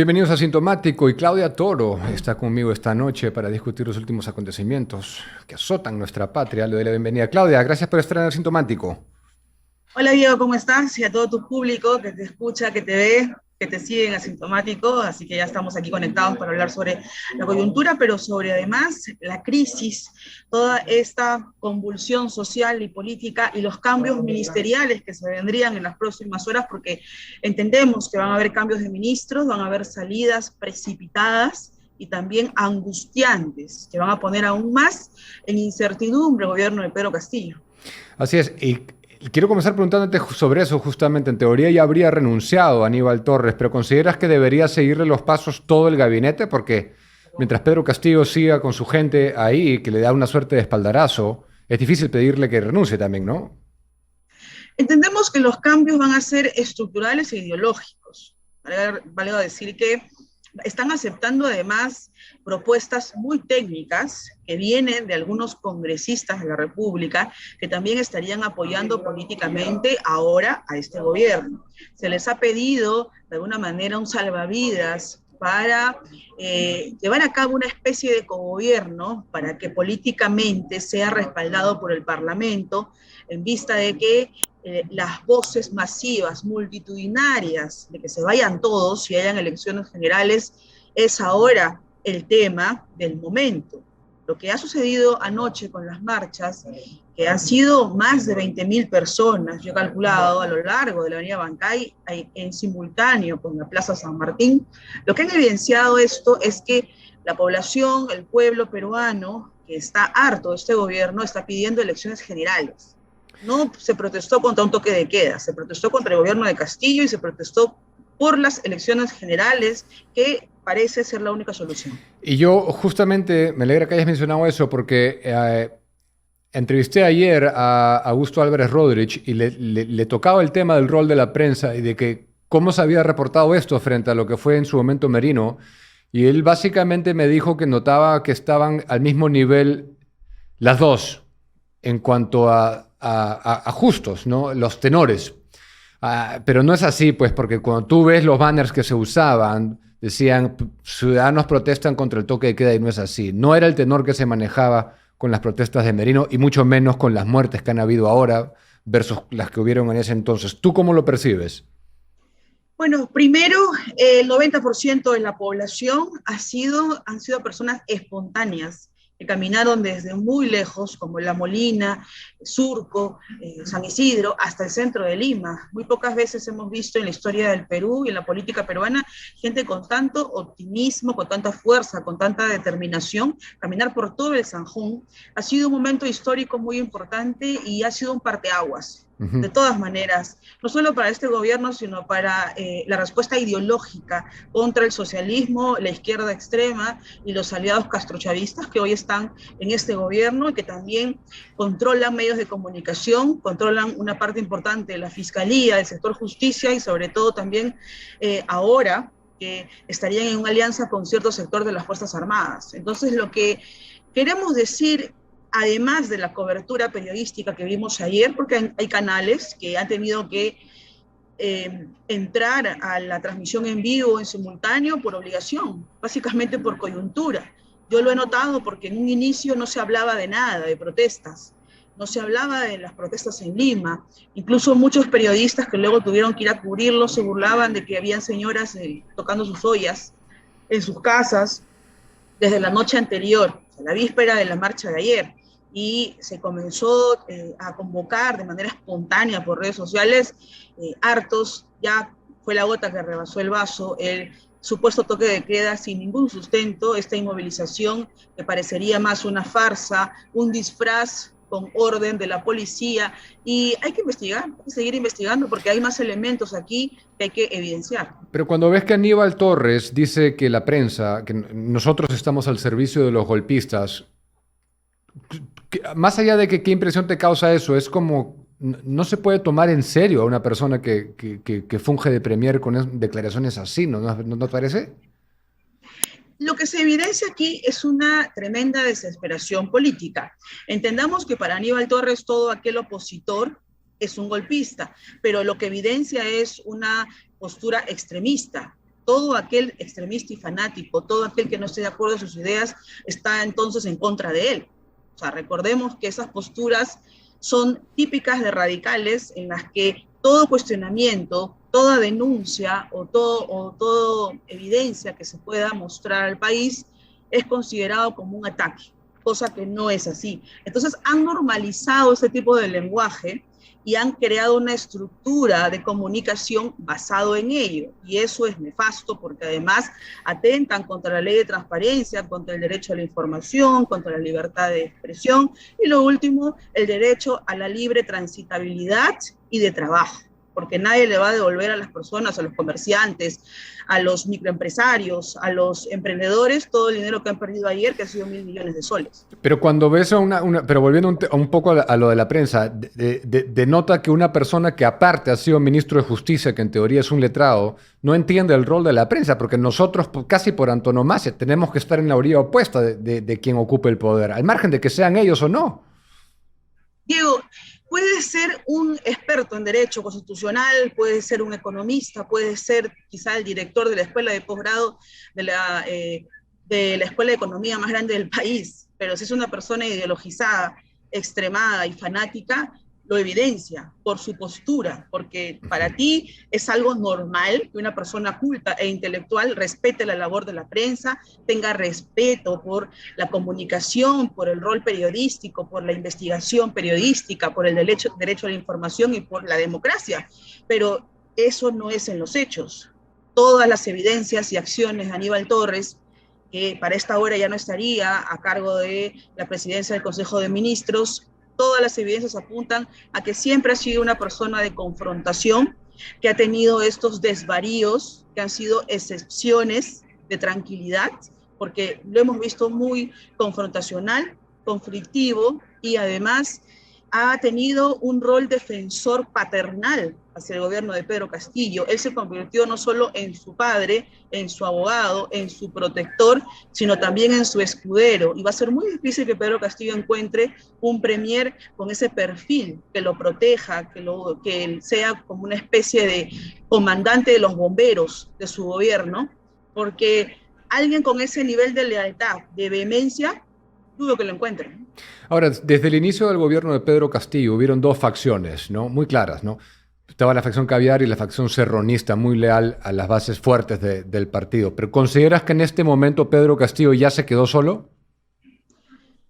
Bienvenidos a Sintomático y Claudia Toro está conmigo esta noche para discutir los últimos acontecimientos que azotan nuestra patria. Le doy la bienvenida. Claudia, gracias por estar en el Sintomático. Hola Diego, ¿cómo estás? Y a todo tu público que te escucha, que te ve, que te sigue en Asintomático, así que ya estamos aquí conectados para hablar sobre la coyuntura, pero sobre además la crisis, toda esta convulsión social y política y los cambios ministeriales que se vendrían en las próximas horas, porque entendemos que van a haber cambios de ministros, van a haber salidas precipitadas y también angustiantes, que van a poner aún más en incertidumbre el gobierno de Pedro Castillo. Así es, y quiero comenzar preguntándote sobre eso justamente. En teoría ya habría renunciado Aníbal Torres, pero ¿consideras que debería seguirle los pasos todo el gabinete? Porque mientras Pedro Castillo siga con su gente ahí, que le da una suerte de espaldarazo, es difícil pedirle que renuncie también, ¿no? Entendemos que los cambios van a ser estructurales e ideológicos. Vale decir que están aceptando además propuestas muy técnicas que vienen de algunos congresistas de la República que también estarían apoyando políticamente ahora a este gobierno. Se les ha pedido de alguna manera un salvavidas para llevar a cabo una especie de cogobierno para que políticamente sea respaldado por el Parlamento en vista de que las voces masivas, multitudinarias, de que se vayan todos y hayan elecciones generales, es ahora el tema del momento. Lo que ha sucedido anoche con las marchas, que han sido más de 20.000 personas, yo he calculado a lo largo de la avenida Bancay, en simultáneo con la Plaza San Martín, lo que han evidenciado esto es que la población, el pueblo peruano, que está harto de este gobierno, está pidiendo elecciones generales. No se protestó contra un toque de queda, se protestó contra el gobierno de Castillo y se protestó por las elecciones generales, que parece ser la única solución. Y yo justamente me alegra que hayas mencionado eso porque entrevisté ayer a Augusto Álvarez Rodríguez y le tocaba el tema del rol de la prensa y de que cómo se había reportado esto frente a lo que fue en su momento Merino. Y él básicamente me dijo que notaba que estaban al mismo nivel las dos en cuanto a justos, ¿no? Los tenores. Pero no es así, pues, porque cuando tú ves los banners que se usaban, decían, ciudadanos protestan contra el toque de queda y no es así. No era el tenor que se manejaba con las protestas de Merino y mucho menos con las muertes que han habido ahora versus las que hubieron en ese entonces. ¿Tú cómo lo percibes? Bueno, primero, el 90% de la población han sido personas espontáneas, que caminaron desde muy lejos, como La Molina, Surco, San Isidro, hasta el centro de Lima. Muy pocas veces hemos visto en la historia del Perú y en la política peruana gente con tanto optimismo, con tanta fuerza, con tanta determinación, caminar por todo el Sanjún. Ha sido un momento histórico muy importante y ha sido un parteaguas. De todas maneras, no solo para este gobierno, sino para la respuesta ideológica contra el socialismo, la izquierda extrema y los aliados castrochavistas que hoy están en este gobierno y que también controlan medios de comunicación, controlan una parte importante de la fiscalía, del sector justicia y sobre todo también ahora que estarían en una alianza con cierto sector de las Fuerzas Armadas. Entonces, lo que queremos decir, además de la cobertura periodística que vimos ayer, porque hay canales que han tenido que entrar a la transmisión en vivo, en simultáneo, por obligación, básicamente por coyuntura. Yo lo he notado porque en un inicio no se hablaba de nada, de protestas, no se hablaba de las protestas en Lima. Incluso muchos periodistas que luego tuvieron que ir a cubrirlo se burlaban de que habían señoras tocando sus ollas en sus casas desde la noche anterior, la víspera de la marcha de ayer. Y se comenzó a convocar de manera espontánea por redes sociales, hartos, ya fue la gota que rebasó el vaso, el supuesto toque de queda sin ningún sustento, esta inmovilización que parecería más una farsa, un disfraz con orden de la policía, y hay que investigar, hay que seguir investigando porque hay más elementos aquí que hay que evidenciar. Pero cuando ves que Aníbal Torres dice que la prensa, que nosotros estamos al servicio de los golpistas, más allá de que qué impresión te causa eso, es como no se puede tomar en serio a una persona que funge de premier con declaraciones así, ¿No te parece? Lo que se evidencia aquí es una tremenda desesperación política. Entendamos que para Aníbal Torres todo aquel opositor es un golpista, pero lo que evidencia es una postura extremista. Todo aquel extremista y fanático, todo aquel que no esté de acuerdo con sus ideas, está entonces en contra de él. O sea, recordemos que esas posturas son típicas de radicales en las que todo cuestionamiento, toda denuncia o todo evidencia que se pueda mostrar al país es considerado como un ataque, cosa que no es así. Entonces han normalizado ese tipo de lenguaje y han creado una estructura de comunicación basado en ello. Y eso es nefasto porque además atentan contra la ley de transparencia, contra el derecho a la información, contra la libertad de expresión y lo último, el derecho a la libre transitabilidad y de trabajo, porque nadie le va a devolver a las personas, a los comerciantes, a los microempresarios, a los emprendedores, todo el dinero que han perdido ayer, que ha sido 1.000 millones de soles. Pero cuando ves pero volviendo un poco a lo de la prensa, denota que una persona que aparte ha sido ministro de Justicia, que en teoría es un letrado, no entiende el rol de la prensa, porque nosotros casi por antonomasia tenemos que estar en la orilla opuesta de quien ocupe el poder, al margen de que sean ellos o no. Diego, puede ser un experto en derecho constitucional, puede ser un economista, puede ser quizá el director de la escuela de posgrado de la escuela de economía más grande del país, pero si es una persona ideologizada, extremada y fanática, lo evidencia por su postura, porque para ti es algo normal que una persona culta e intelectual respete la labor de la prensa, tenga respeto por la comunicación, por el rol periodístico, por la investigación periodística, por el derecho a la información y por la democracia, pero eso no es en los hechos. Todas las evidencias y acciones de Aníbal Torres, que para esta hora ya no estaría a cargo de la presidencia del Consejo de Ministros, todas las evidencias apuntan a que siempre ha sido una persona de confrontación, que ha tenido estos desvaríos, que han sido excepciones de tranquilidad, porque lo hemos visto muy confrontacional, conflictivo y además ha tenido un rol defensor paternal hacia el gobierno de Pedro Castillo. Él se convirtió no solo en su padre, en su abogado, en su protector, sino también en su escudero. Y va a ser muy difícil que Pedro Castillo encuentre un premier con ese perfil, que lo proteja, que él sea como una especie de comandante de los bomberos de su gobierno, porque alguien con ese nivel de lealtad, de vehemencia, dudo que lo encuentren. Ahora, desde el inicio del gobierno de Pedro Castillo hubieron dos facciones, ¿no? Muy claras, ¿no? Estaba la facción caviar y la facción serronista, muy leal a las bases fuertes del partido. ¿Pero consideras que en este momento Pedro Castillo ya se quedó solo?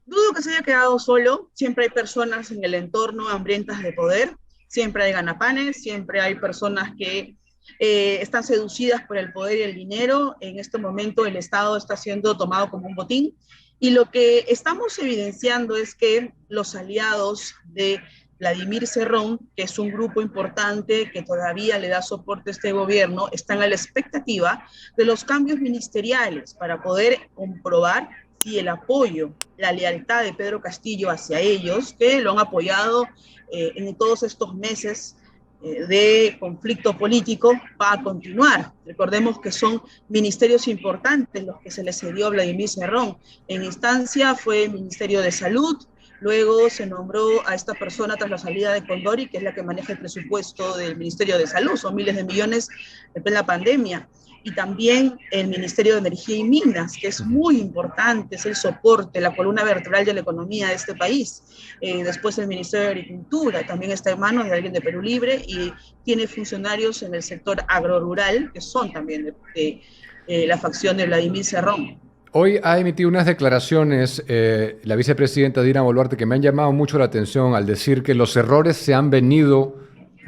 Dudo que se haya quedado solo. Siempre hay personas en el entorno hambrientas de poder, siempre hay ganapanes, siempre hay personas que están seducidas por el poder y el dinero. En este momento el Estado está siendo tomado como un botín. Y lo que estamos evidenciando es que los aliados de Vladimir Cerrón, que es un grupo importante que todavía le da soporte a este gobierno, están a la expectativa de los cambios ministeriales para poder comprobar si el apoyo, la lealtad de Pedro Castillo hacia ellos, que lo han apoyado en todos estos meses de conflicto político, va a continuar. Recordemos que son ministerios importantes los que se le cedió a Vladimir Cerrón. En instancia fue el Ministerio de Salud, luego se nombró a esta persona tras la salida de Condori, que es la que maneja el presupuesto del Ministerio de Salud, son miles de millones en la pandemia. Y también el Ministerio de Energía y Minas, que es muy importante, es el soporte, la columna vertebral de la economía de este país. Después el Ministerio de Agricultura, también está en manos de alguien de Perú Libre y tiene funcionarios en el sector agrorural, que son también de la facción de Vladimir Cerrón. Hoy ha emitido unas declaraciones la vicepresidenta Dina Boluarte que me han llamado mucho la atención al decir que los errores se han venido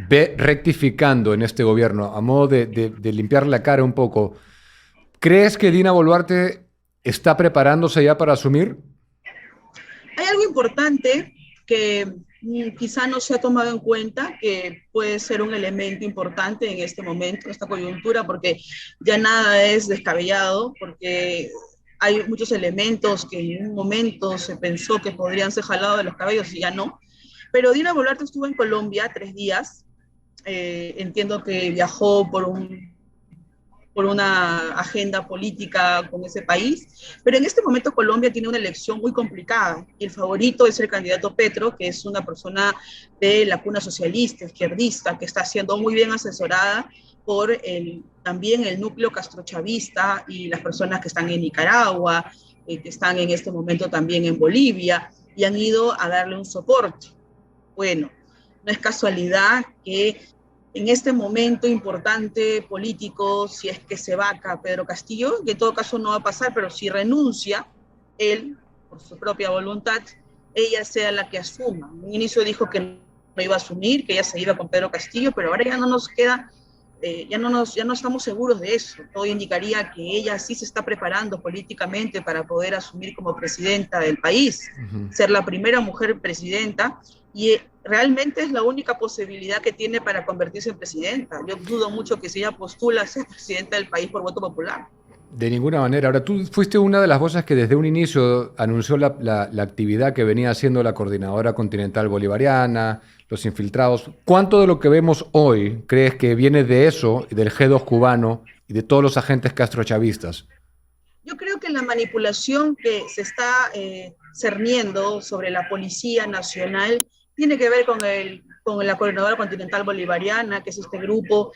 rectificando en este gobierno, a modo de limpiar la cara un poco. ¿Crees que Dina Boluarte está preparándose ya para asumir? Hay algo importante que quizá no se ha tomado en cuenta, que puede ser un elemento importante en este momento, en esta coyuntura, porque ya nada es descabellado, porque hay muchos elementos que en un momento se pensó que podrían ser jalados de los cabellos y ya no. Pero Dina Boluarte estuvo en Colombia 3 días. Entiendo que viajó por una agenda política con ese país, pero en este momento Colombia tiene una elección muy complicada y el favorito es el candidato Petro, que es una persona de la cuna socialista, izquierdista, que está siendo muy bien asesorada por también el núcleo castrochavista y las personas que están en Nicaragua, que están en este momento también en Bolivia, y han ido a darle un soporte. Bueno, no es casualidad que en este momento importante político, si es que se vaca Pedro Castillo, que en todo caso no va a pasar, pero si renuncia, él, por su propia voluntad, ella sea la que asuma. En un inicio dijo que no iba a asumir, que ella se iba con Pedro Castillo, pero ahora ya no nos queda, ya no estamos seguros de eso. Todo indicaría que ella sí se está preparando políticamente para poder asumir como presidenta del país, ser la primera mujer presidenta, y realmente es la única posibilidad que tiene para convertirse en presidenta. Yo dudo mucho que si ella postula a ser presidenta del país por voto popular. De ninguna manera. Ahora, tú fuiste una de las voces que desde un inicio anunció la actividad que venía haciendo la Coordinadora Continental Bolivariana, los infiltrados. ¿Cuánto de lo que vemos hoy crees que viene de eso, del G2 cubano y de todos los agentes castrochavistas? Yo creo que la manipulación que se está cerniendo sobre la Policía Nacional tiene que ver con la Coordinadora Continental Bolivariana, que es este grupo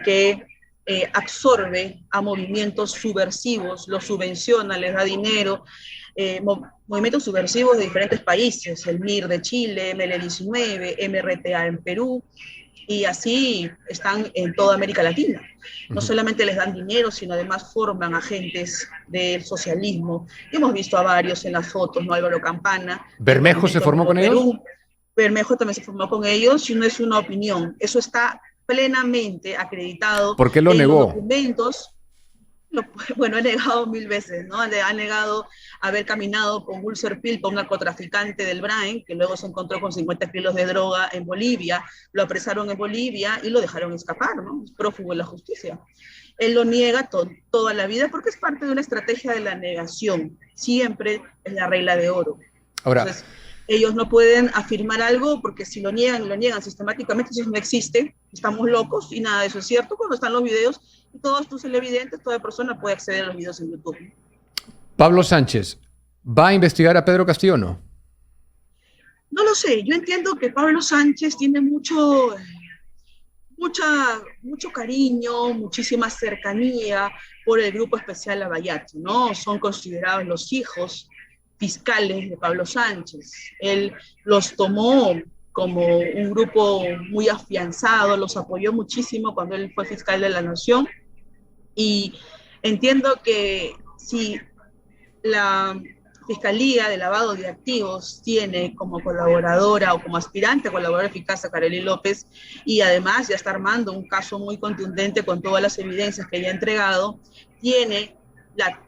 que absorbe a movimientos subversivos, los subvenciona, les da dinero, movimientos subversivos de diferentes países, el MIR de Chile, ML19, MRTA en Perú, y así están en toda América Latina. No solamente les dan dinero, sino además forman agentes del socialismo. Y hemos visto a varios en las fotos, ¿no? Álvaro Campana. ¿Bermejo se formó con ellos? Bermejo también se formó con ellos, y no es una opinión. Eso está plenamente acreditado. ¿Por qué lo negó? Los documentos. Bueno, ha negado 1000 veces, ¿no? Ha negado haber caminado con Ulcer Pilpa, un narcotraficante del Brain, que luego se encontró con 50 kilos de droga en Bolivia, lo apresaron en Bolivia y lo dejaron escapar, ¿no? Es prófugo de la justicia. Él lo niega toda la vida porque es parte de una estrategia de la negación. Siempre es la regla de oro. Ahora, entonces, ellos no pueden afirmar algo porque si lo niegan sistemáticamente, eso no existe, estamos locos y nada de eso es cierto. Cuando están los videos, y todos tus televidentes, toda persona puede acceder a los videos en YouTube. Pablo Sánchez, ¿va a investigar a Pedro Castillo o no? No lo sé, yo entiendo que Pablo Sánchez tiene mucho cariño, muchísima cercanía por el Grupo Especial Lavallato, ¿no? Son considerados los hijos fiscales de Pablo Sánchez. Él los tomó como un grupo muy afianzado, los apoyó muchísimo cuando él fue fiscal de la Nación, y entiendo que si la Fiscalía de Lavado de Activos tiene como colaboradora o como aspirante a colaboradora eficaz a Carely López, y además ya está armando un caso muy contundente con todas las evidencias que ya ha entregado, tiene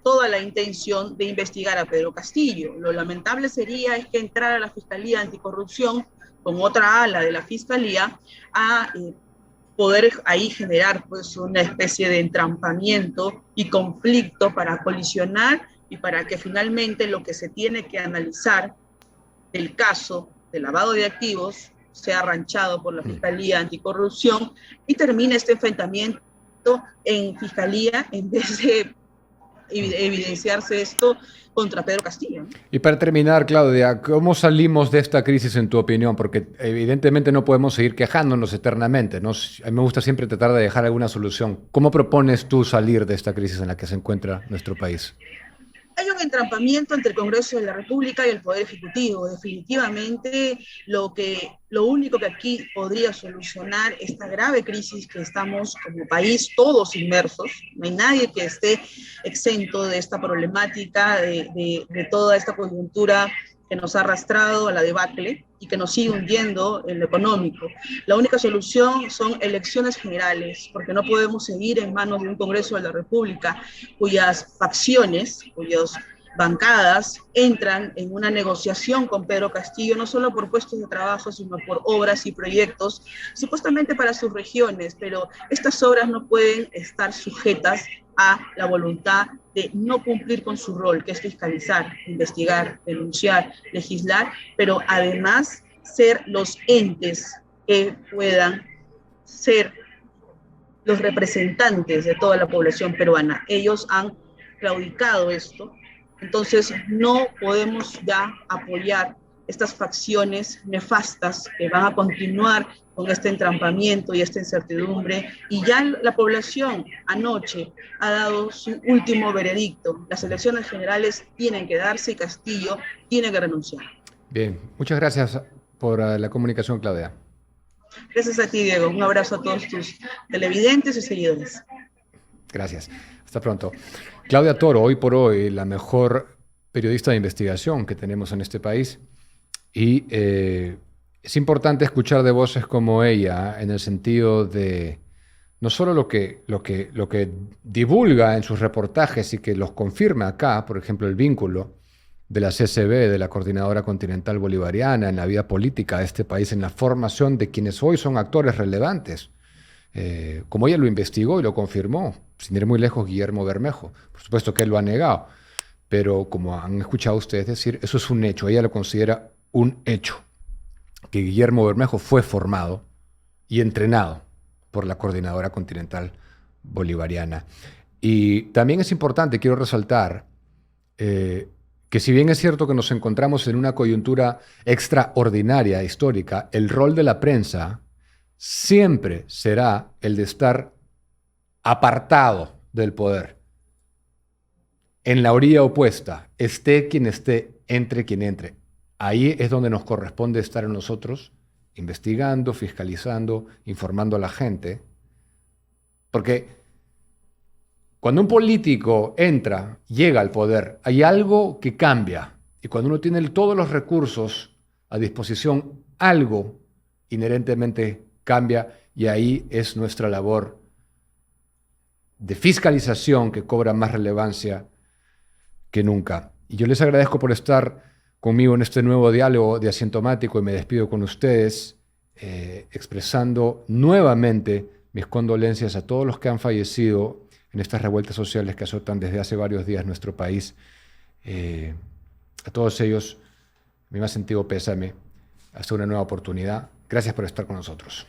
toda la intención de investigar a Pedro Castillo. Lo lamentable sería es que entrara la Fiscalía Anticorrupción con otra ala de la Fiscalía a poder ahí generar pues una especie de entrampamiento y conflicto para colisionar y para que finalmente lo que se tiene que analizar del caso de lavado de activos sea arranchado por la Fiscalía Anticorrupción y termine este enfrentamiento en Fiscalía en vez de evidenciarse esto contra Pedro Castillo. Y para terminar, Claudia, ¿cómo salimos de esta crisis en tu opinión? Porque evidentemente no podemos seguir quejándonos eternamente, ¿no? A mí me gusta siempre tratar de dejar alguna solución. ¿Cómo propones tú salir de esta crisis en la que se encuentra nuestro país? Hay un entrampamiento entre el Congreso de la República y el Poder Ejecutivo. Definitivamente lo único que aquí podría solucionar esta grave crisis que estamos como país todos inmersos, no hay nadie que esté exento de esta problemática, de toda esta coyuntura que nos ha arrastrado a la debacle y que nos sigue hundiendo en lo económico. La única solución son elecciones generales, porque no podemos seguir en manos de un Congreso de la República cuyas facciones, cuyas bancadas entran en una negociación con Pedro Castillo, no solo por puestos de trabajo, sino por obras y proyectos, supuestamente para sus regiones, pero estas obras no pueden estar sujetas a la voluntad de no cumplir con su rol, que es fiscalizar, investigar, denunciar, legislar, pero además ser los entes que puedan ser los representantes de toda la población peruana. Ellos han claudicado esto, entonces no podemos ya apoyar estas facciones nefastas que van a continuar con este entrampamiento y esta incertidumbre, y ya la población anoche ha dado su último veredicto. Las elecciones generales tienen que darse y Castillo tiene que renunciar. Bien, muchas gracias por la comunicación, Claudia. Gracias a ti, Diego. Un abrazo a todos tus televidentes y seguidores. Gracias. Hasta pronto. Claudia Toro, hoy por hoy, la mejor periodista de investigación que tenemos en este país. Y es importante escuchar de voces como ella en el sentido de no solo lo que divulga en sus reportajes y que los confirma acá, por ejemplo, el vínculo de la CCB, de la Coordinadora Continental Bolivariana, en la vida política de este país, en la formación de quienes hoy son actores relevantes. Como ella lo investigó y lo confirmó, sin ir muy lejos, Guillermo Bermejo. Por supuesto que él lo ha negado, pero como han escuchado ustedes decir, eso es un hecho. Ella lo considera un hecho, que Guillermo Bermejo fue formado y entrenado por la Coordinadora Continental Bolivariana. Y también es importante, quiero resaltar, que si bien es cierto que nos encontramos en una coyuntura extraordinaria, histórica, el rol de la prensa siempre será el de estar apartado del poder, en la orilla opuesta, esté quien esté, entre quien entre. Ahí es donde nos corresponde estar nosotros, investigando, fiscalizando, informando a la gente, porque cuando un político entra, llega al poder, hay algo que cambia. Y cuando uno tiene todos los recursos a disposición, algo inherentemente cambia y ahí es nuestra labor de fiscalización que cobra más relevancia que nunca. Y yo les agradezco por estar conmigo en este nuevo diálogo de Asintomático y me despido con ustedes expresando nuevamente mis condolencias a todos los que han fallecido en estas revueltas sociales que azotan desde hace varios días nuestro país. A todos ellos, mi más sentido pésame. Hasta una nueva oportunidad. Gracias por estar con nosotros.